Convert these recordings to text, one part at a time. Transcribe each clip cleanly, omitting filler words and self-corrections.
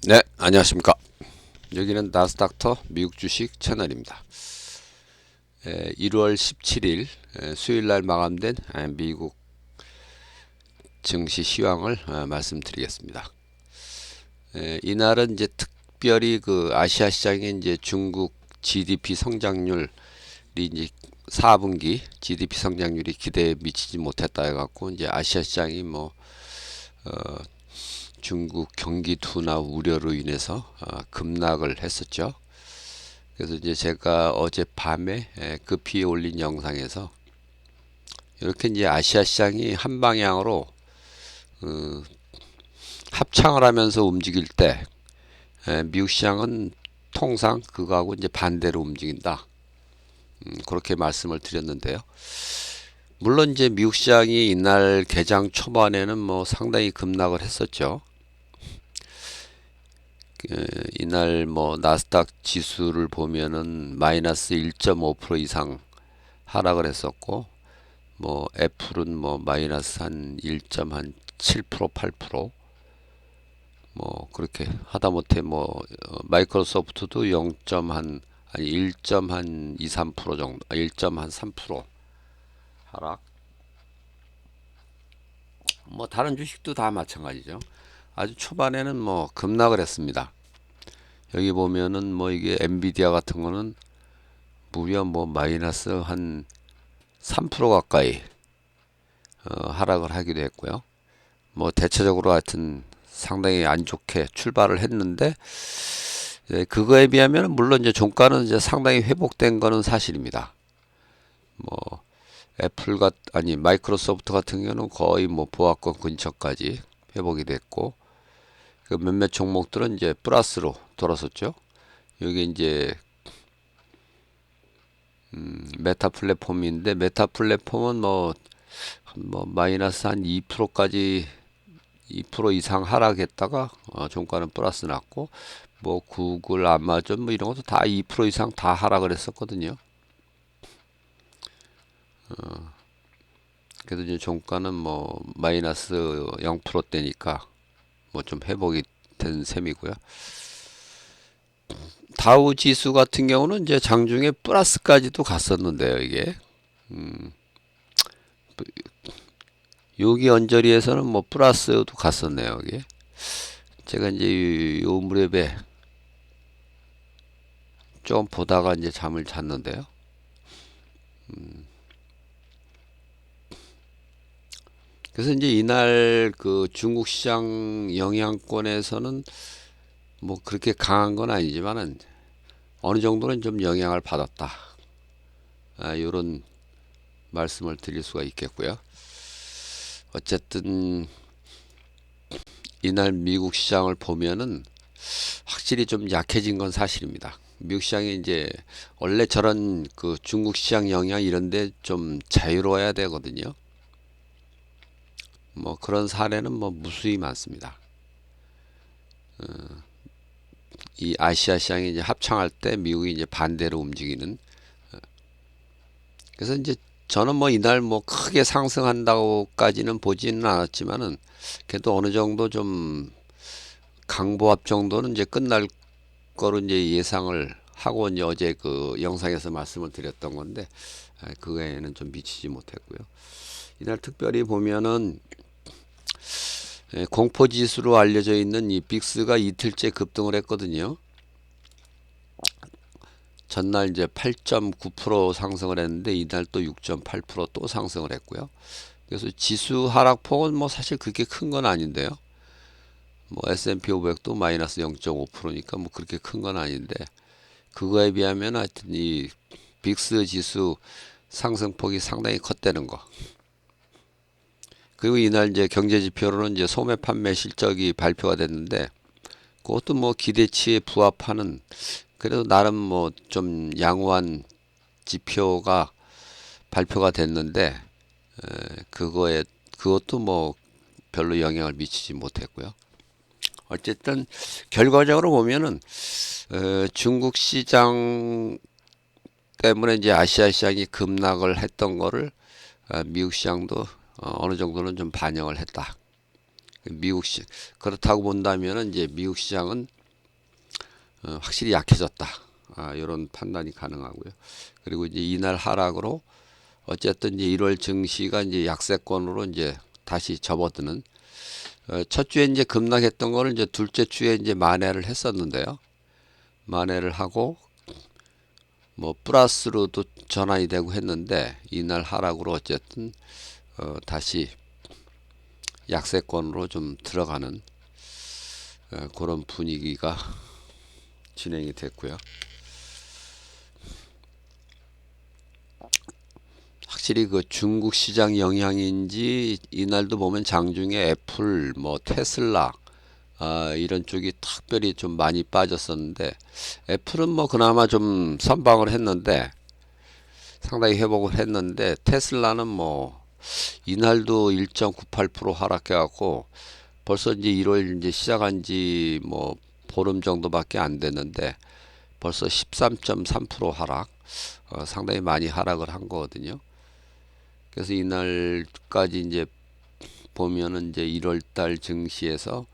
네, 안녕하십니까. 여기는 나스닥터 미국 주식 채널입니다. 1월 17일 수요일 날 마감된 미국 증시 시황을 말씀드리겠습니다. 이날은 이제 특별히 그 아시아 시장에 이제 중국 GDP 성장률이 이제 4분기 GDP 성장률이 기대에 미치지 못했다 해갖고 이제 아시아 시장이 뭐 중국 경기 둔화 우려로 인해서 급락을 했었죠. 그래서 이제 제가 어젯밤에 급히 올린 영상에서 이렇게 이제 아시아 시장이 한 방향으로 합창을 하면서 움직일 때 미국 시장은 통상 그거하고 이제 반대로 움직인다. 그렇게 말씀을 드렸는데요. 물론 이제 미국 시장이 이날 개장 초반에는 뭐 상당히 급락을 했었죠. 이날 뭐 나스닥 지수를 보면은 마이너스 1.5% 이상 하락을 했었고, 뭐 애플은 뭐 마이너스 한 1.7% 8%, 뭐 그렇게 하다못해 뭐 마이크로소프트도 0. 아니 1.2, 3% 정도, 1.3% 하락. 뭐 다른 주식도 다 마찬가지죠. 아주 초반에는 뭐 급락을 했습니다. 여기 보면은 뭐 이게 엔비디아 같은 거는 무려 뭐 마이너스 한 3% 가까이 하락을 하기도 했고요. 뭐 대체적으로 하여튼 상당히 안 좋게 출발을 했는데, 그거에 비하면 물론 이제 종가는 이제 상당히 회복된 거는 사실입니다. 뭐 아니 마이크로소프트 같은 경우는 거의 뭐 보합권 근처까지 회복이 됐고, 그 몇몇 종목들은 이제 플러스로 돌아섰죠. 여기 이제 메타 플랫폼인데, 메타 플랫폼은 뭐 마이너스 한 2%까지 2% 이상 하락했다가 종가는 플러스 났고, 뭐 구글, 아마존 뭐 이런 것도 다 2% 이상 다 하락을 했었거든요. 그래도 이제 종가는 뭐 마이너스 0%대니까 뭐 좀 회복이 된 셈이고요. 다우 지수 같은 경우는 이제 장중에 플러스까지도 갔었는데요, 이게. 여기 언저리에서는 뭐 플러스도 갔었네요, 이게. 제가 이제 요 무렵에 좀 보다가 이제 잠을 잤는데요. 그래서 이제 이날 그 중국 시장 영향권에서는 뭐 그렇게 강한 건 아니지만은 어느 정도는 좀 영향을 받았다. 이런 말씀을 드릴 수가 있겠고요. 어쨌든 이날 미국 시장을 보면은 확실히 좀 약해진 건 사실입니다. 미국 시장이 이제 원래 저런 그 중국 시장 영향 이런데 좀 자유로워야 되거든요. 뭐 그런 사례는 뭐 무수히 많습니다. 이 아시아 시장이 이제 합창할 때 미국이 이제 반대로 움직이는. 그래서 이제 저는 뭐 이날 뭐 크게 상승한다고까지는 보지는 않았지만은 그래도 어느 정도 좀 강보합 정도는 이제 끝날 거로 이제 예상을 하고 이제 어제 그 영상에서 말씀을 드렸던 건데, 그 외에는 좀 미치지 못했고요. 이날 특별히 보면은 공포 지수로 알려져 있는 이 빅스가 이틀째 급등을 했거든요. 전날 이제 8.9% 상승을 했는데 이날 또 6.8%또 상승을 했고요. 그래서 지수 하락폭은 뭐 사실 그렇게 큰 건 아닌데요. 뭐 S&P 500도 마이너스 0.5%니까 뭐 그렇게 큰 건 아닌데, 그거에 비하면 하여튼 이 빅스 지수 상승폭이 상당히 컸다는 거. 그리고 이날 이제 경제 지표로는 이제 소매 판매 실적이 발표가 됐는데, 그것도 뭐 기대치에 부합하는, 그래도 나름 뭐 좀 양호한 지표가 발표가 됐는데, 그것도 뭐 별로 영향을 미치지 못했고요. 어쨌든 결과적으로 보면은 중국 시장 때문에 이제 아시아 시장이 급락을 했던 거를 미국 시장도 어느 정도는 좀 반영을 했다. 미국 시 그렇다고 본다면은 이제 미국 시장은 확실히 약해졌다. 이런 판단이 가능하고요. 그리고 이제 이날 하락으로 어쨌든 이제 1월 증시가 이제 약세권으로 이제 다시 접어드는 첫 주에 이제 급락했던 거를 이제 둘째 주에 이제 만회를 했었는데요. 만회를 하고 뭐 플러스로도 전환이 되고 했는데 이날 하락으로 어쨌든 다시 약세권으로 좀 들어가는 그런 분위기가 진행이 됐고요. 확실히 그 중국 시장 영향인지 이날도 보면 장중에 애플, 뭐 테슬라 이런 쪽이 특별히 좀 많이 빠졌었는데 애플은 뭐 그나마 좀 선방을 했는데 상당히 회복을 했는데 테슬라는 뭐 이날도 1.98% 하락해 갖고 벌써 이제 1월 이제 시작한 지 뭐 보름 정도밖에 안 됐는데 벌써 13.3% 하락, 상당히 많이 하락을 한 거거든요. 그래서 이날까지 이제 보면은 이제 1월 달 증시에서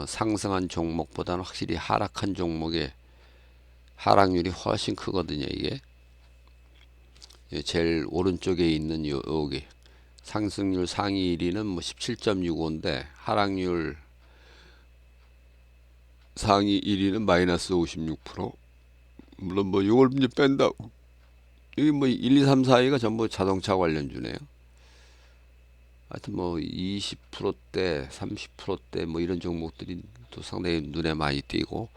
상승한 종목보다는 확실히 하락한 종목의 하락률이 훨씬 크거든요. 이게 제일 오른쪽에 있는 여기 상승률 상위 1위는 뭐 17.65인데 하락률 상위 1위는 마이너스 56%. 물론 뭐 이걸 이제 뺀다고 여기 뭐 1, 2, 3, 4위가 전부 자동차 관련주네요. 하여튼 뭐 20%대, 30%대 뭐 이런 종목들이 또 상당히 눈에 많이 띄고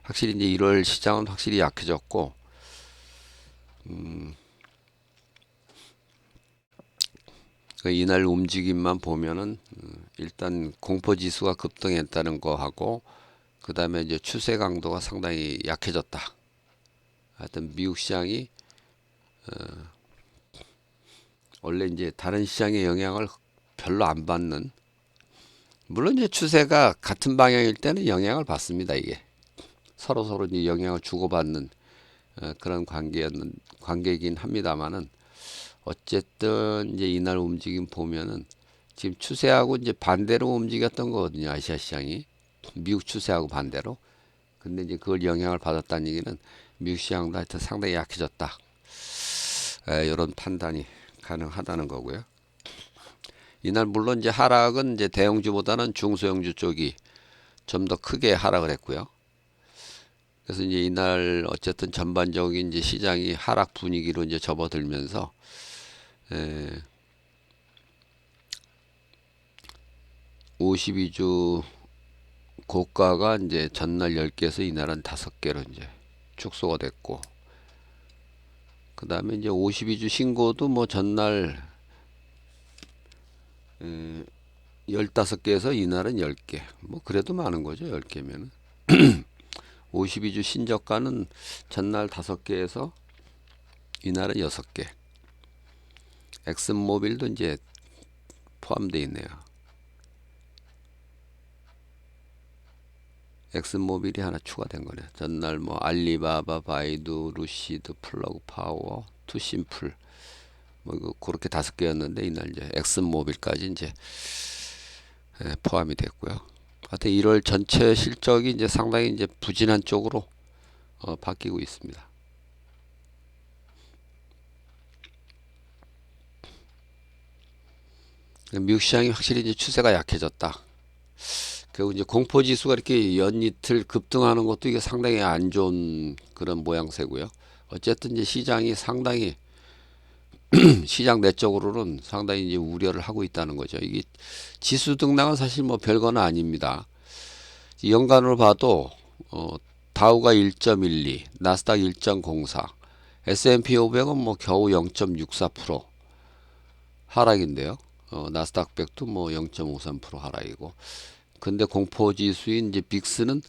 확실히 이제 1월 시장은 확실히 약해졌고 그 이날 움직임만 보면은 일단 공포 지수가 급등했다는 거 하고 그 다음에 이제 추세 강도가 상당히 약해졌다. 하여튼 미국 시장이 원래 이제 다른 시장의 영향을 별로 안 받는 물론 이제 추세가 같은 방향일 때는 영향을 받습니다. 이게 서로 이제 영향을 주고받는 그런 관계이긴 합니다만은 어쨌든 이제 이날 움직임 보면은 지금 추세하고 이제 반대로 움직였던 거거든요. 아시아 시장이 미국 추세하고 반대로. 근데 이제 그걸 영향을 받았다는 얘기는 미국 시장도 하여튼 상당히 약해졌다. 이런 판단이 가능하다는 거고요. 이날 물론 이제 하락은 이제 대형주보다는 중소형주 쪽이 좀 더 크게 하락을 했고요. 그래서 이제 이날 어쨌든 전반적인 이제 시장이 하락 분위기로 이제 접어들면서 52주 고가가 이제 전날 10개에서 이날은 5개로 이제 축소가 됐고 그 다음에 이제 52주 신고도 뭐 전날 15개에서 이날은 10개 뭐 그래도 많은 거죠. 10개면은 52주 신저가는 전날 5개에서 이날은 6개 엑슨모빌도 이제 포함되어 있네요. 엑슨모빌이 하나 추가된 거네요. 전날 뭐 알리바바, 바이두, 루시드, 플러그 파워, 투심플 뭐 그렇게 5개였는데 이날 이제 엑슨모빌까지 이제 포함이 됐고요. 하여튼 1월 전체 실적이 이제 상당히 이제 부진한 쪽으로 바뀌고 있습니다. 미국 시장이 확실히 이제 추세가 약해졌다. 그리고 이제 공포 지수가 이렇게 연이틀 급등하는 것도 이게 상당히 안 좋은 그런 모양새고요. 어쨌든 이제 시장이 상당히 시장 내적으로는 상당히 이제 우려를 하고 있다는 거죠. 이게 지수 등락은 사실 뭐 별거는 아닙니다. 연간으로 봐도 다우가 1.12, 나스닥 1.04, S&P 500은 뭐 겨우 0.64% 하락인데요. 나스닥 100도 뭐 0.53% 하락이고. 근데 공포 지수인 이제 빅스는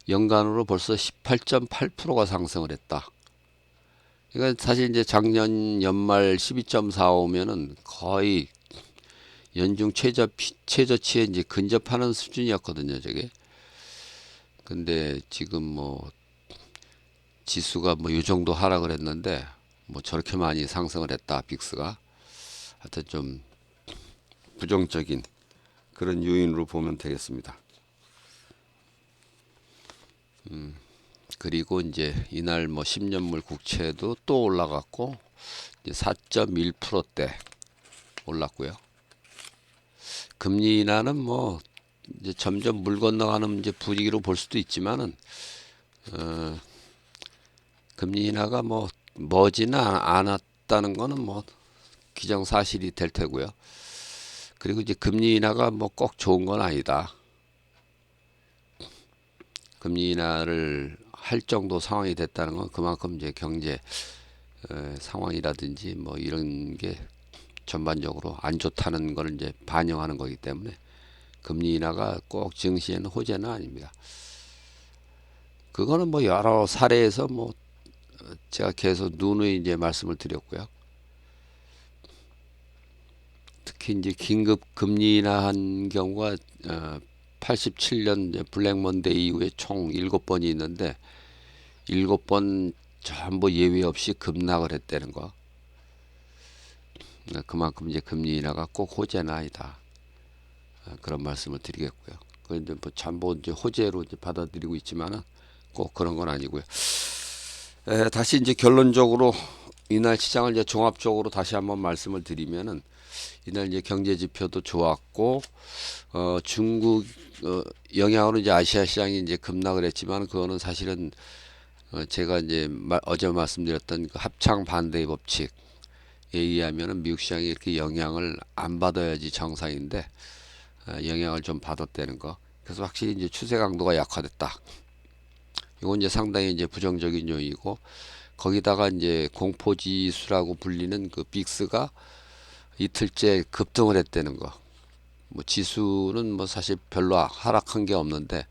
연간으로 벌써 18.8%가 상승을 했다. 그러니까 사실 이제 작년 연말 12.45면은 거의 연중 최저치에 이제 근접하는 수준이었거든요, 저게. 근데 지금 뭐 지수가 뭐 이 정도 하락을 했는데 뭐 저렇게 많이 상승을 했다, 빅스가. 하여튼 좀 부정적인 그런 요인으로 보면 되겠습니다. 그리고 이제 이날 뭐 10년물 국채도 또 올라갔고 이제 4.1%대 올랐고요. 금리 인하는 뭐 이제 점점 물 건너가는 이제 분위기로 볼 수도 있지만은 금리 인하가 뭐 머지는 않았다는 거는 뭐 기정사실이 될 테고요. 그리고 이제 금리 인하가 뭐 꼭 좋은 건 아니다. 금리 인하를 할 정도 상황이 됐다는 건 그만큼 이제 경제 상황이라든지 뭐 이런 게 전반적으로 안 좋다는 걸 이제 반영하는 거기 때문에 금리 인하가 꼭 증시에는 호재는 아닙니다. 그거는 뭐 여러 사례에서 뭐 제가 계속 누누이 이제 말씀을 드렸고요. 특히 이제 긴급 금리 인하한 경우가 87년 블랙 먼데이 이후에 총 7번이 있는데 7번 전부 예외 없이 급락을 했다는 거. 그만큼 이제 금리 인하가 꼭 호재는 아니다. 그런 말씀을 드리겠고요. 그런데 뭐 전부 이제 호재로 이제 받아들이고 있지만은 꼭 그런 건 아니고요. 다시 이제 결론적으로 이날 시장을 이제 종합적으로 다시 한번 말씀을 드리면은 이날 이제 경제 지표도 좋았고 중국 영향으로 이제 아시아 시장이 이제 급락을 했지만 그거는 사실은 제가 이제 어제 말씀드렸던 그 합창 반대의 법칙에 의하면은 미국 시장이 이렇게 영향을 안 받아야지 정상인데 영향을 좀 받았다는 거. 그래서 확실히 이제 추세 강도가 약화됐다. 이건 이제 상당히 이제 부정적인 요인이고 거기다가 이제 공포지수라고 불리는 그 빅스가 이틀째 급등을 했다는 거. 뭐 지수는 뭐 사실 별로 하락한 게 없는데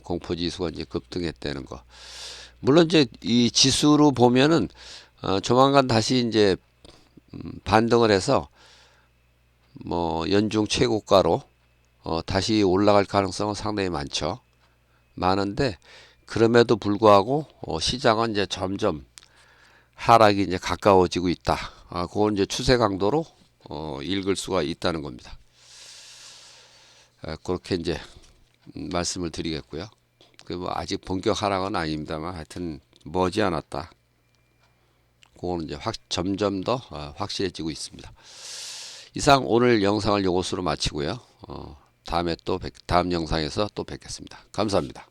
공포지수가 이제 급등했다는 거. 물론 이제 이 지수로 보면은 조만간 다시 이제 반등을 해서 뭐 연중 최고가로 다시 올라갈 가능성은 상당히 많은데 그럼에도 불구하고 시장은 이제 점점 하락이 이제 가까워지고 있다. 그건 이제 추세 강도로 읽을 수가 있다는 겁니다. 그렇게 이제 말씀을 드리겠고요. 그 뭐 아직 본격 하락은 아닙니다만 하여튼 머지않았다. 그거는 이제 점점 더 확실해지고 있습니다. 이상 오늘 영상을 이것으로 마치고요. 다음에 또 다음 영상에서 또 뵙겠습니다. 감사합니다.